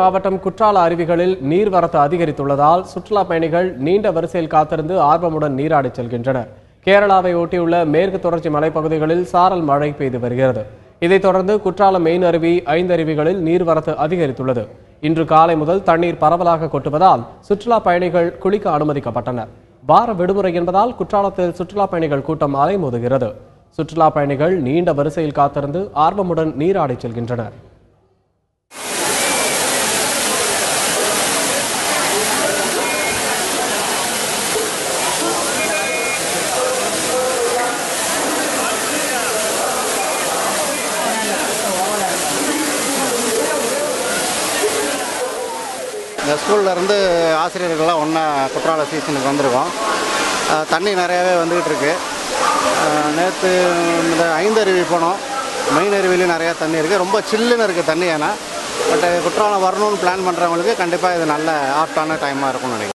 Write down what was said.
மாவட்டம் குற்றால அருவிகளில் நீர்வரத்து அதிகரித்துள்ளதால் சுற்றுலா பயணிகள் நீண்ட வரிசையில் காத்திருந்து ஆர்வமுடன் நீராடி செல்கின்றனர். கேரளாவை ஒட்டியுள்ள மேற்கு தொடர்ச்சி மலைப்பகுதிகளில் சாரல் மழை பெய்து வருகிறது. இதைத் தொடர்ந்து குற்றாலம் மெயின் அருவி, 5 அருவிகளில் நீர்வரத்து அதிகரித்துள்ளது. இன்று காலை முதல் தண்ணீர் பரவலாக கொட்டுவதால் சுற்றுலா பயணிகள் குளிக்க அனுமதிக்கப்பட்டனர். வார விடுமுறை என்பதால் குற்றாலத்தில் சுற்றுலா பயணிகள் கூட்டம் அலைமோதுகிறது. சுற்றுலா பயணிகள் நீண்ட வரிசையில் காத்திருந்து ஆர்வமுடன் நீராடி செல்கின்றனர். இந்த ஸ்கூல்லேருந்து ஆசிரியர்கள்லாம் ஒன்றா குற்றால சீசனுக்கு வந்திருக்கோம். தண்ணி நிறையாவே வந்துக்கிட்டு இருக்கு. நேற்று இந்த 5 அருவி போனோம். மெயின் அருவிலையும் நிறையா தண்ணி இருக்குது. ரொம்ப சில்லுன்னு இருக்குது தண்ணி. ஏன்னா பட் குற்றாலம் வரணும்னு பிளான் பண்ணுறவங்களுக்கு கண்டிப்பாக இது நல்ல ஆப்டான டைமாக இருக்கும்னு நினைக்கிறேன்.